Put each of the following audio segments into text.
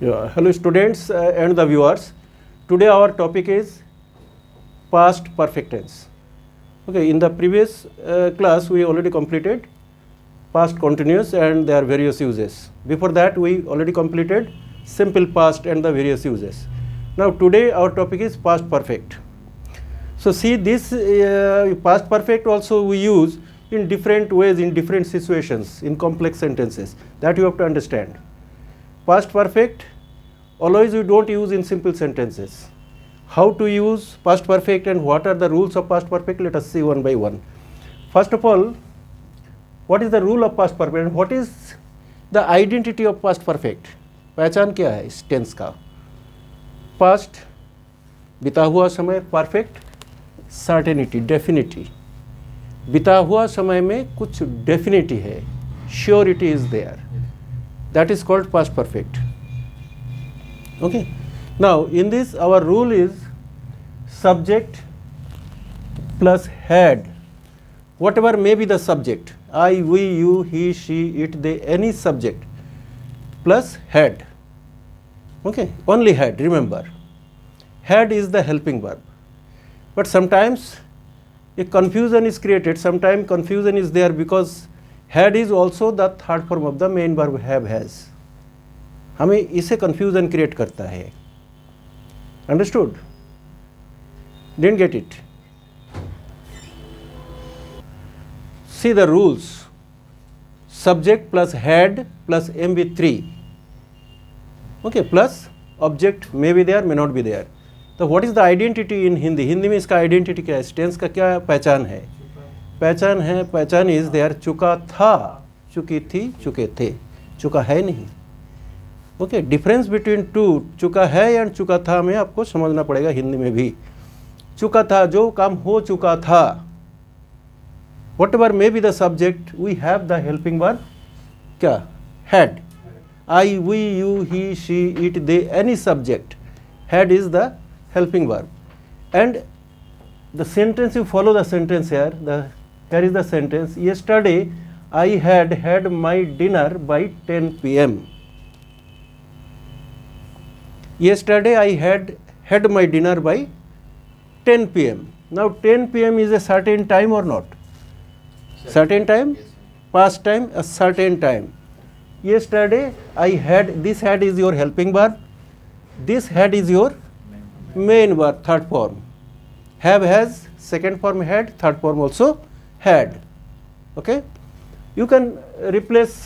Yeah. Hello students and the viewers. Today our topic is past perfect tense. Okay, in the previous class we already completed past continuous and their various uses. Before that we already completed simple past and the various uses. Now today our topic is past perfect. So see, this past perfect also we use in different ways in different situations in complex sentences, that you have to understand. Past perfect always we don't use in simple sentences. How to use past perfect and what are the rules of past perfect? Let us see one by one. First of all, what is the rule of past perfect and what is the identity of past perfect? पहचान क्या है इस tense का? Past बीता हुआ समय, perfect certainty, definite. बीता हुआ समय में कुछ डेफिनिटी है, surety is there, that is called past perfect. Okay, now in this our rule is subject plus had, whatever may be the subject, I, we, you, he, she, it, they, any subject plus had. Okay, only had, remember had is the helping verb. But sometimes a confusion is created, sometimes confusion is there because had is also the third form of the main verb have has. हमें इसे confusion create करता है. Understood? Didn't get it? See the rules. Subject plus had plus MB3. Okay, plus object may be there, may not be there. तो what is the identity in Hindi? Hindi में इसका identity क्या है? Tense का क्या पहचान है? पहचान इज देयर चुका था, चुकी थी, चुके थे, चुका है नहीं. ओके, डिफरेंस बिटवीन टू चुका है एंड चुका था में आपको समझना पड़ेगा हिंदी में भी. चुका था, जो काम हो चुका था, whatever may be the subject, we have the helping verb क्या? Had. I, we, you, he, she, it, they, any subject, had is the helping verb. And the sentence, you follow the sentence here. Here is the sentence. Yesterday I had my dinner by 10 p.m. Yesterday I had my dinner by 10 p.m. Now 10 p.m. is a certain time or not? Certain time? Past time, a certain time. Yesterday I had, this had is your helping verb. This had is your main verb, third form. Have has, second form had, third form also had. Okay, you can replace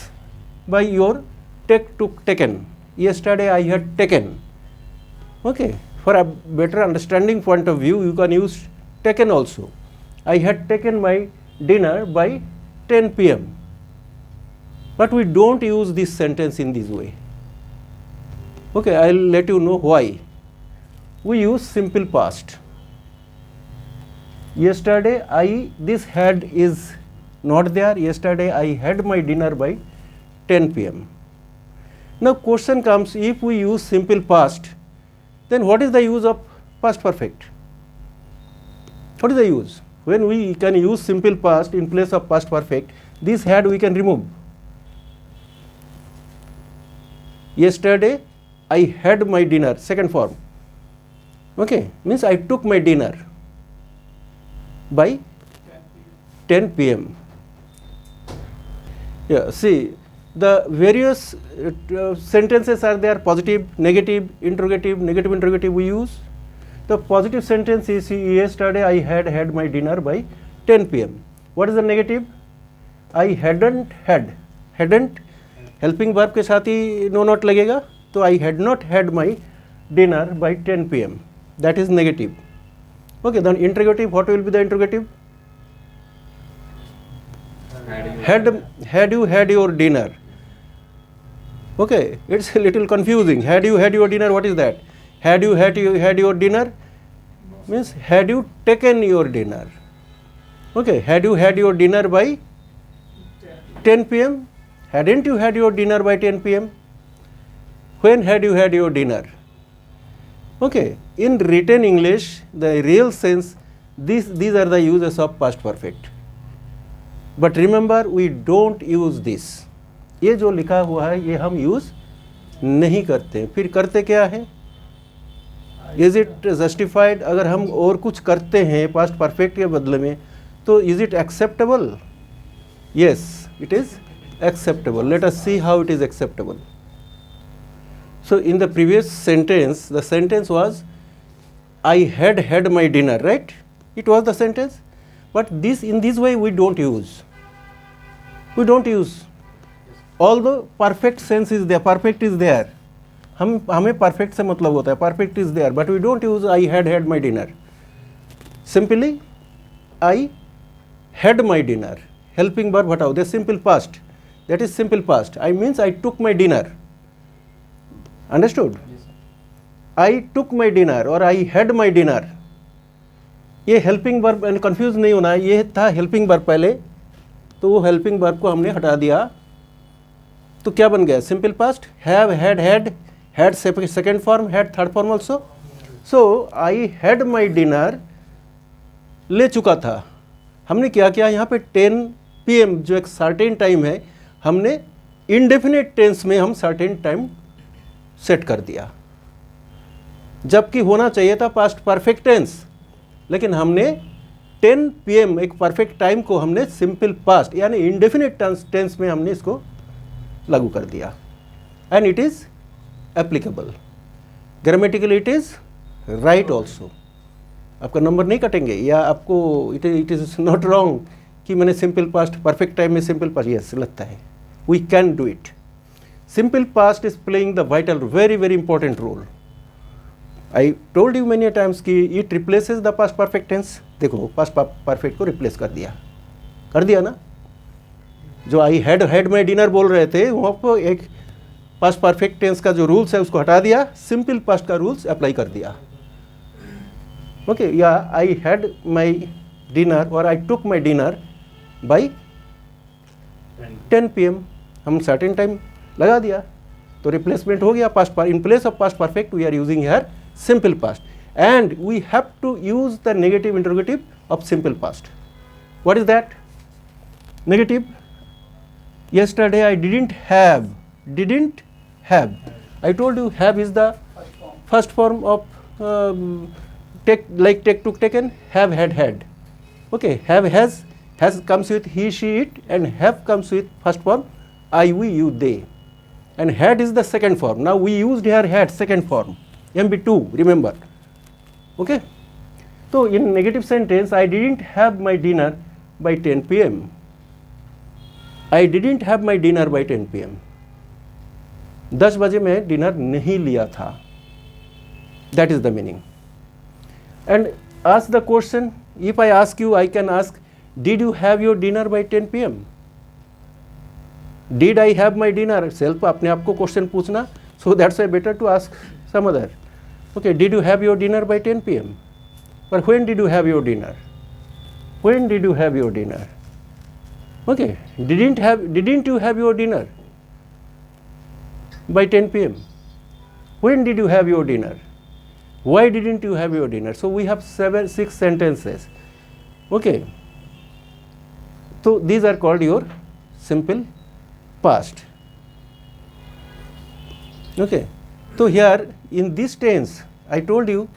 by your take to taken. Yesterday I had taken. Okay, for a better understanding point of view, you can use taken also. I had taken my dinner by 10 p.m. But we don't use this sentence in this way. Okay, I'll let you know why. We use simple past. Yesterday this had is not there. Yesterday I had my dinner by 10 p.m. Now question comes, if we use simple past, then what is the use of past perfect? What is the use? When we can use simple past in place of past perfect, this had we can remove. Yesterday I had my dinner, second form. Okay, means I took my dinner by 10 p.m. Yeah, see, the various sentences are there: positive, negative, interrogative we use. The positive sentence is, yesterday I had my dinner by 10 p.m. What is the negative? I hadn't had. Hadn't helping verb के साथ ही no not लगेगा, तो I had not had my dinner by 10 p.m. That is negative. Okay, then interrogative, what will be the interrogative? Had you had your dinner? Okay, it's a little confusing. Had you had your dinner, what is that? Had you had your dinner means had you taken your dinner. Okay, had you had your dinner by 10 p.m? Hadn't you had your dinner by 10 p.m? When had you had your dinner? Okay, in written English, the real sense, these are the uses of past perfect. But remember, we don't use this. ये जो लिखा हुआ है ये हम use नहीं करते। फिर करते क्या है? Is it justified? अगर हम और कुछ करते हैं पास्ट परफेक्ट के बदले में तो is it acceptable? Yes, it is acceptable. Let us see how it is acceptable. So in the previous sentence, the sentence was I had my dinner, right? It was the sentence. But this, in this way we don't use. We don't use. Although perfect sense is there, perfect is there. हमें perfect से मतलब होता है, perfect is there, but we don't use I had my dinner. Simply I had my dinner. Helping verb हटाओ, the simple past. That is simple past. I means I took my dinner. Understood? Yes. I took my dinner or I had my dinner. ये helping verb, confuse नहीं होना, ये था helping verb पहले, तो वो helping verb को हमने हटा दिया, तो क्या बन गया? Simple past. Have, had second form, had third form also. So I had my dinner ले चुका था। हमने क्या किया यहाँ पे 10 PM जो एक सर्टेन टाइम है, हमने इंडेफिनेट टेंस में हम सर्टेन टाइम सेट कर दिया, जबकि होना चाहिए था पास्ट परफेक्ट टेंस, लेकिन हमने 10 PM एक परफेक्ट टाइम को हमने सिंपल पास्ट यानी इंडेफिनेट टेंस में हमने इसको लागू कर दिया, and it is applicable. Grammatically it is right also. आपका नंबर नहीं कटेंगे, या आपको इट इज नॉट रॉन्ग कि मैंने सिंपल पास्ट परफेक्ट टाइम में सिंपल पास्ट, यस लगता है, we can do it. Simple past is playing the vital very very important role. I told you many times कि it replaces the past perfect tense. देखो past perfect को replace कर दिया ना। जो आई had my dinner बोल रहे थे वहाँ पर एक पास्ट परफेक्ट टेंस का जो रूल्स है उसको हटा दिया, सिंपल पास्ट का रूल्स अप्लाई कर दिया। ओके, या आई हैड माई डिनर और I took my dinner by 10 PM, हम सर्टेन टाइम लगा दिया, तो रिप्लेसमेंट हो गया past. In place of past perfect we are using here simple past, and we have to use the negative interrogative of simple past. What is that negative? yesterday I didn't have, I told you have is the first form of take, like take, took, taken, have, had. Okay, have, has comes with he, she, it, and have comes with first form I, we, you, they, and had is the second form. Now we used here had second form, MB2, remember. Okay, so in negative sentence I didn't have my dinner by 10 PM. I didn't have my dinner by 10 PM. 10 बजे मैं dinner नहीं लिया था। That is the meaning. And ask the question, if I ask you, I can ask, did you have your dinner by 10 PM? Did I have my dinner? Self अपने आप को question पूछना, so that's why better to ask some other. Okay, did you have your dinner by 10 PM? But when did you have your dinner? When did you have your dinner? Okay, didn't you have your dinner by 10 PM? When did you have your dinner? Why didn't you have your dinner? So we have 6 sentences. Okay, so these are called your simple past. Okay, so here in this tense I told you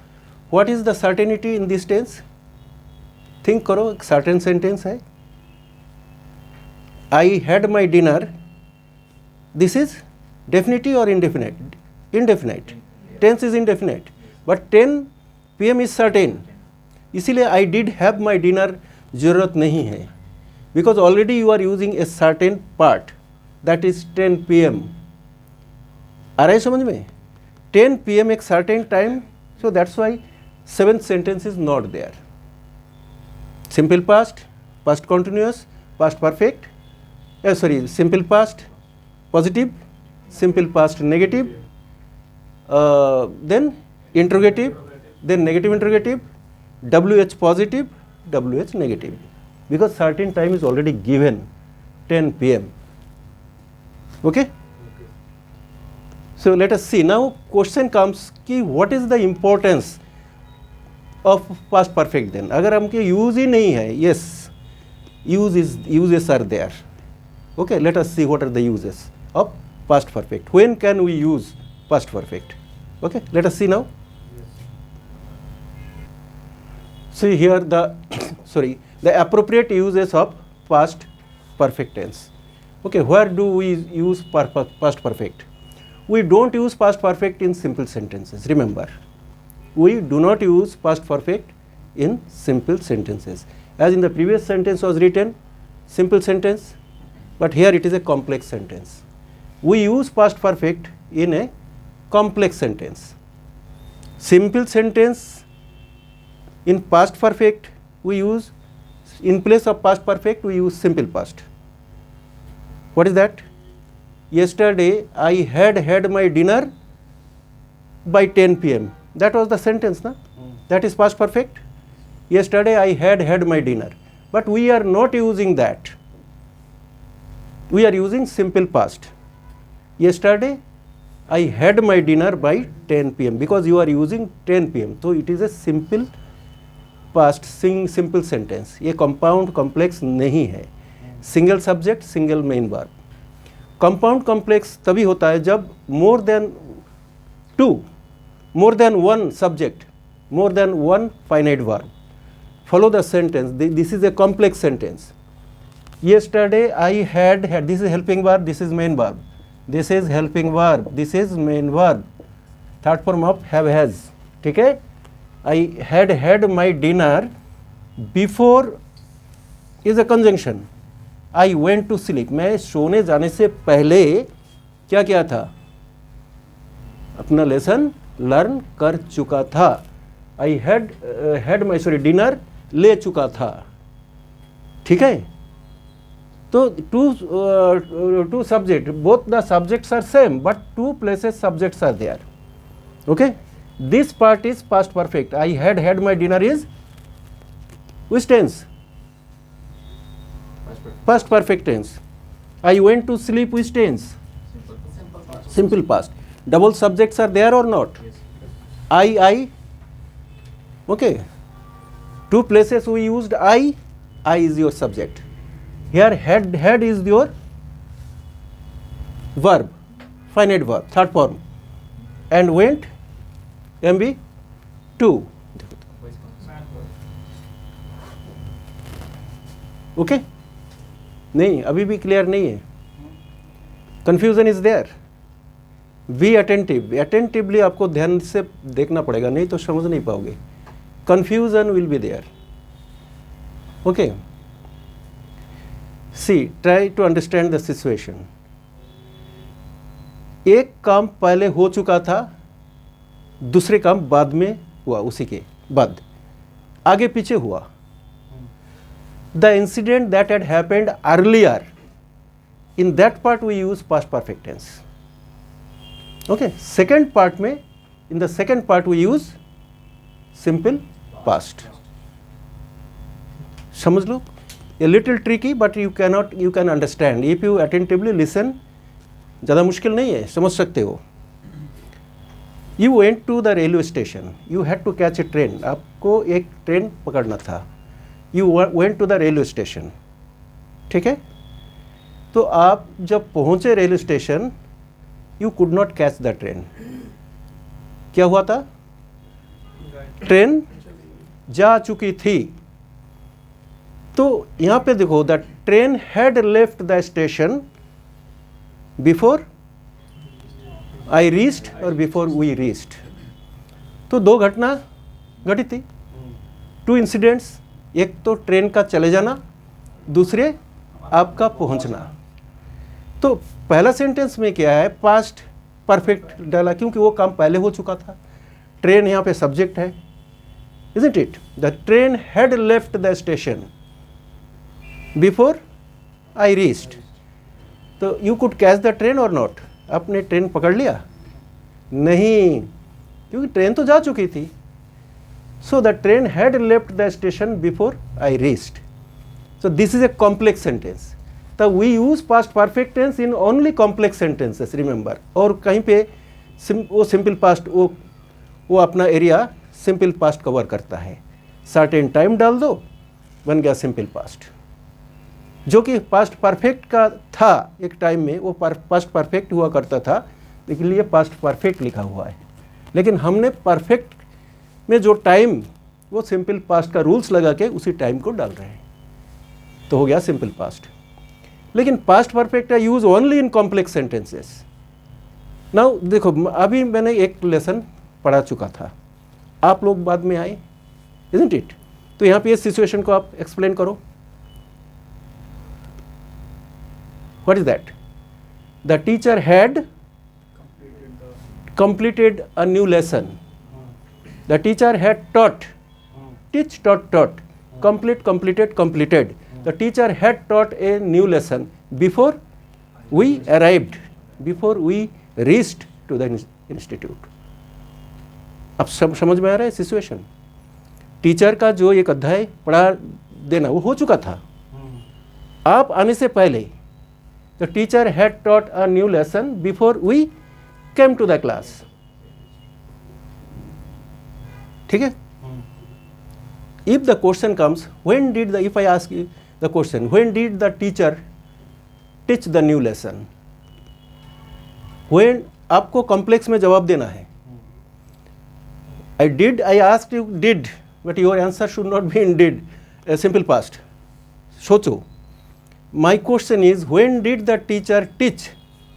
what is the certainty in this tense. Think करो, एक certain sentence है, I had my dinner. This is definitive or indefinite? Indefinite. Tense is indefinite, but 10 PM is certain. इसीलिए I did have my dinner जरूरत नहीं है, because already you are using a certain part, that is 10 PM. आ रहा है समझ में? 10 PM एक certain time, so that's why 7th sentence is not there. Simple past, past continuous, past perfect, simple past positive, simple past negative, then interrogative, then negative interrogative, WH positive, WH negative, because certain time is already given, 10 PM. Okay? So let us see now. Question comes कि what is the importance of past perfect then? अगर हमके use ही नहीं है, yes, uses are there. Okay, let us see what are the uses of past perfect. When can we use past perfect? Okay, let us see now. See here the the appropriate uses of past perfect tense. Okay, where do we use past perfect? We don't use past perfect in simple sentences. Remember, we do not use past perfect in simple sentences. As in the previous sentence was written simple sentence, but here it is a complex sentence. We use past perfect in a complex sentence. Simple sentence, in past perfect we use, in place of past perfect we use simple past. What is that? Yesterday I had my dinner by 10 p.m. That was the sentence, na? That is past perfect. Yesterday I had my dinner. But we are not using that. We are using simple past. Yesterday I had my dinner by 10 p.m. because you are using 10 p.m. So it is a simple past, simple sentence. ये compound complex नहीं है. Single subject, single main verb. Compound complex तभी होता है जब more than one subject, more than one finite verb. Follow the sentence. This is a complex sentence. Yesterday I had. This is helping verb. This is main verb. This is helping verb. This is main verb. Third form of have has. ठीक है? I had my dinner before is a conjunction. I went to sleep. मैं सोने जाने से पहले क्या किया था? अपना लेसन लर्न कर चुका था. I had my dinner ले चुका था. ठीक है? तो two subject, both the subjects are same, but two places subjects are there. Okay? This part is past perfect. I had my dinner is which tense? Past perfect tense. I went to sleep which tense? Simple past. Double subjects are there or not? Yes. I. Okay. Two places we used I is your subject. Here had is your verb, finite verb, third form. And went, MB, to. Okay? नहीं, अभी भी clear नहीं है. Confusion is there. Be attentive. Attentively आपको ध्यान से देखना पड़ेगा, नहीं तो समझ नहीं पाओगे. Confusion will be there. Okay, see try to understand the situation. एक काम पहले हो चुका था, दूसरे काम बाद में हुआ, उसी के बाद आगे पीछे हुआ. The incident that had happened earlier, in that part we use past perfect tense. Okay, second part में, in the second part we use simple past. समझ लो, a little tricky but you can understand if you attentively listen. ज़्यादा मुश्किल नहीं है, समझ सकते हो. You went to the railway station. You had to catch a train. आपको एक ट्रेन पकड़ना था. You went to the railway station. ठीक है? तो आप जब पहुंचे railway station, you could not catch the train. क्या हुआ था? ट्रेन जा चुकी थी. तो यहाँ पे देखो, the train had left the station before I reached or before we reached. तो दो घटना घटित थी. Two incidents. एक तो ट्रेन का चले जाना, दूसरे आपका पहुंचना. तो पहला सेंटेंस में क्या है? पास्ट परफेक्ट डाला, क्योंकि वो काम पहले हो चुका था. ट्रेन यहाँ पे सब्जेक्ट है, isn't it? The train had left the station before I reached. तो you could catch the train or not? आपने ट्रेन पकड़ लिया? नहीं, क्योंकि ट्रेन तो जा चुकी थी. So the train had left the station before I reached. So this is a complex sentence. So we use past perfect tense in only complex sentences, remember. और कहीं पे वो simple past, वो अपना एरिया simple past कवर करता है. Certain time डाल दो, बन गया simple past. जो कि पास्ट परफेक्ट का था एक टाइम में, वो पास्ट परफेक्ट हुआ करता था, लेकिन ये पास्ट परफेक्ट लिखा हुआ है। लेकिन हमने परफेक्ट में जो टाइम, वो सिंपल पास्ट का रूल्स लगा के उसी टाइम को डाल रहे हैं, तो हो गया सिंपल पास्ट। लेकिन पास्ट परफेक्ट का use only in complex sentences. Now देखो, अभी मैंने एक लेसन पढ़ा चुका था, आप लोग बाद में आए, इजंट इट? तो यहाँ पे इस सिचुएशन को आप एक्सप्लेन करो। What is that? The teacher had completed a new lesson. The teacher had taught, teach, taught, complete, completed, completed. The teacher had taught a new lesson before we arrived, before we reached to the institute. अब समझ में आ रहा है situation? Teacher का जो एक अध्याय पढ़ा देना वो हो चुका था, आप आने से पहले the teacher had taught a new lesson before we came to the class. ठीक है? If the question comes, when did the, if I ask you the question, when did the teacher teach the new lesson? When, आपको complex में जवाब देना है। I asked you did, but your answer should not be in did, simple past. सोचो, my question is when did the teacher teach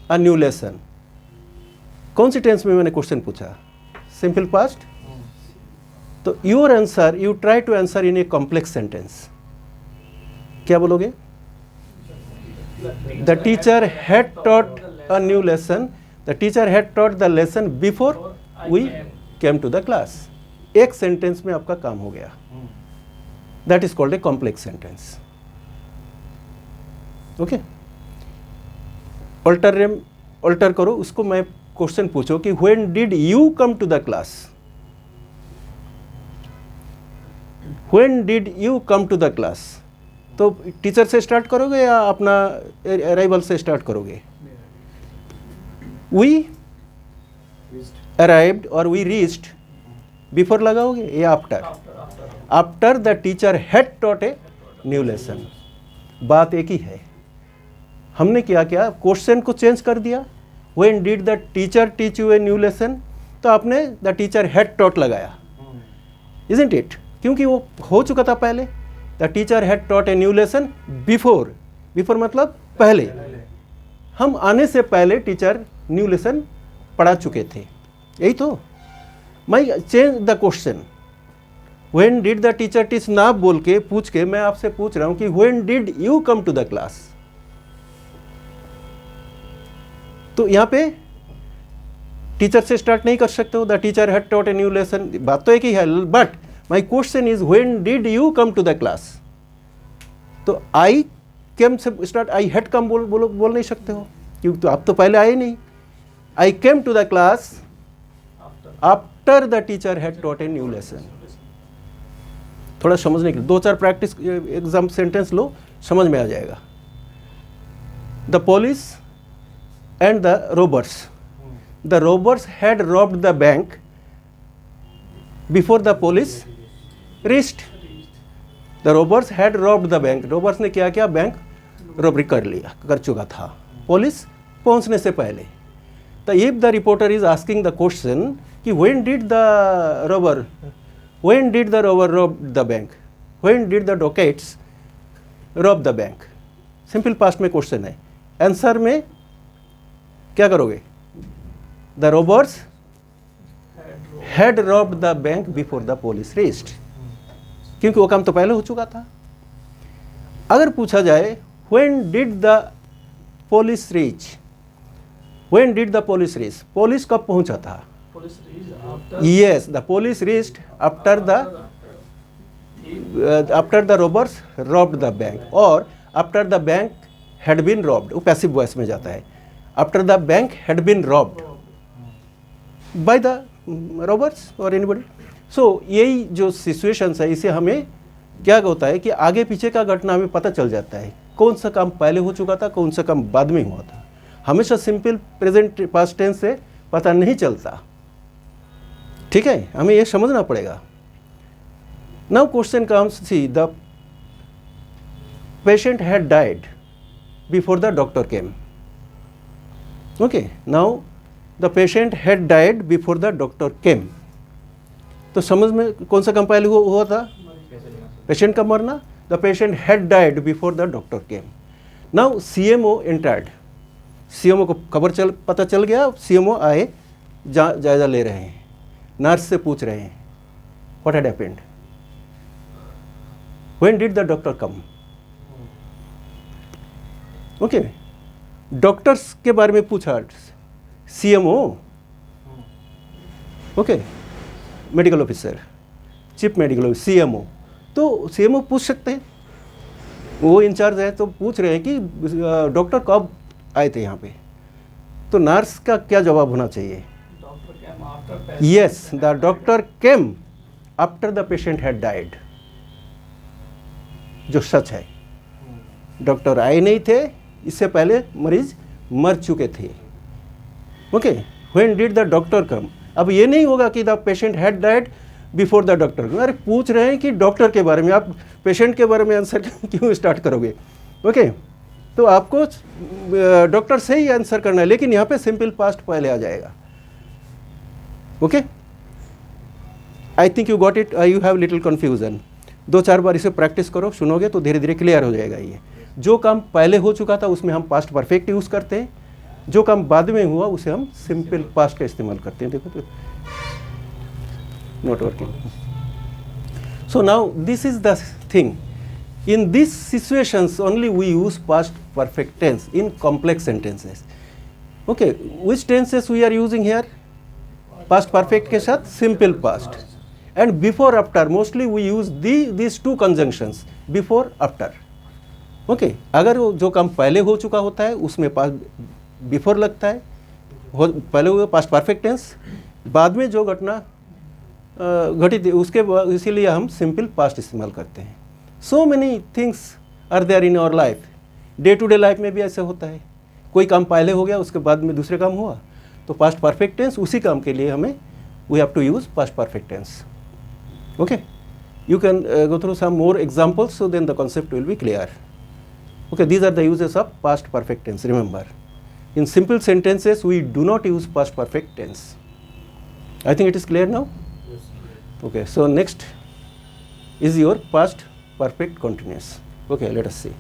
a new lesson? कौन सी tense में मैंने question पूछा? Simple past. तो your answer, you try to answer in a complex sentence. क्या बोलोगे? The teacher had taught a new lesson, the teacher had taught the lesson before we came to the class. एक sentence में आपका काम हो गया। That is called a complex sentence. Okay, alter करो उसको। मैं क्वेश्चन पूछो कि when did you come to the class? When did you come to the class? तो टीचर से स्टार्ट करोगे या अपना अराइवल से स्टार्ट करोगे? वी अराइव्ड और वी रीच्ड, बिफोर लगाओगे या after? After the teacher had taught a new lesson. बात एक ही है। हमने क्या किया, क्वेश्चन को चेंज कर दिया। When did the teacher teach you a new lesson? तो आपने the teacher had taught लगाया, isn't it? क्योंकि वो हो चुका था पहले। The teacher had taught a new lesson before. Before मतलब पहले। हम आने से पहले टीचर न्यू लेसन पढ़ा चुके थे, यही तो। मैं change the question, when did the teacher teach ना बोल के पूछ के मैं आपसे पूछ रहा हूँ कि when did you come to the class? तो यहाँ पे टीचर से स्टार्ट नहीं कर सकते हो। The teacher had taught a new lesson, बात तो एक ही है, but my question is when did you come to the class? तो आई केम से स्टार्ट, आई हैड कम बोल नहीं सकते हो, क्योंकि तो आप तो पहले आए नहीं। I came to the class after the teacher had taught a new lesson. थोड़ा समझने के लिए 2-4 प्रैक्टिस एग्जाम सेंटेंस लो, समझ में आ जाएगा। The police and the robbers. The robbers had robbed the bank before the police reached. The robbers had robbed the bank. Robbers ने क्या किया? बैंक रॉबरी कर चुका था पुलिस पहुंचने से पहले। तो if the reporter is asking the question कि when did the robber rob the bank? When did the dockets rob the bank? Simple past में क्वेश्चन है। आंसर में क्या करोगे? The robbers had robbed the bank before the police reached, क्योंकि वो काम तो पहले हो चुका था। अगर पूछा जाए when did the police reach, when did the police reach, police कब पहुंचा था? Yes, the police reached after the robbers robbed the bank, और after the bank had been robbed, वो पैसिव वॉइस में जाता है। After the bank had been robbed by the robbers और anybody. So यही जो सिचुएशंस है, इसे हमें क्या होता है कि आगे पीछे का घटना हमें पता चल जाता है, कौन सा काम पहले हो चुका था, कौन सा काम बाद में हुआ था। हमेशा सिंपल प्रेजेंट पास्ट टेंस से पता नहीं चलता, ठीक है, हमें ये समझना पड़ेगा। Now question comes, see the patient had died before the doctor came. Okay, now the patient had died before the doctor came. तो समझ में कौन सा कंपाइल हुआ था? पेशेंट का मरना. The patient had died before the doctor came. Now CMO entered. CMO को खबर पता चल गया. CMO आए, जायजा ले रहे हैं, नर्स से पूछ रहे हैं what had happened. When did the doctor come? Okay, doctors के बारे में पूछा CMO. Okay, medical officer, chief medical officer, CMO. तो CMO पूछ सकते हैं, वो इंचार्ज है, तो पूछ रहे हैं कि डॉक्टर कब आए थे यहाँ पे. तो नर्स का क्या जवाब होना चाहिए? Yes, the doctor came after the patient had died. जो सच है, डॉक्टर आए नहीं थे, इससे पहले मरीज मर चुके थे. Okay, when did the doctor come. अब ये नहीं होगा कि the patient had died before the doctor. अरे पूछ रहे हैं कि डॉक्टर के बारे में, आप पेशेंट के बारे में आंसर क्यों स्टार्ट करोगे? ओके, तो आपको डॉक्टर से ही आंसर करना है, लेकिन यहाँ पे सिंपल पास्ट पहले आ जाएगा. Okay, I think you got it. You have little confusion. 2-4 बार इसे प्रैक्टिस करो, सुनोगे तो धीरे धीरे क्लियर हो जाएगा. ये जो काम पहले हो चुका था उसमें हम पास्ट परफेक्ट यूज़ करते हैं, जो काम बाद में हुआ उसे हम सिंपल पास्ट का इस्तेमाल करते हैं. देखो तो not working. So now this is the thing. In this situations only we use past perfect tense in complex sentences. Okay, which tenses we are using here? Past perfect के साथ simple past. And before after mostly we use these 2 conjunctions, before after. Okay, अगर जो काम पहले हो चुका होता है उसमें पास्ट बिफोर लगता है, पहले हुए पास्ट परफेक्ट टेंस, बाद में जो घटना घटित उसके, इसीलिए हम सिंपल पास्ट इस्तेमाल करते हैं. So many things are there in our life. Day to day life में भी ऐसे होता है, कोई काम पहले हो गया उसके बाद में दूसरे काम हुआ, तो पास्ट परफेक्ट टेंस उसी काम के लिए हमें we have to use past perfect tense. Okay, you can go through some more examples, so then the concept will be clear. Okay, these are the uses of past perfect tense. Remember, in simple sentences we do not use past perfect tense. I think it is clear now. Yes. Okay, so next is your past perfect continuous. Okay, let us see.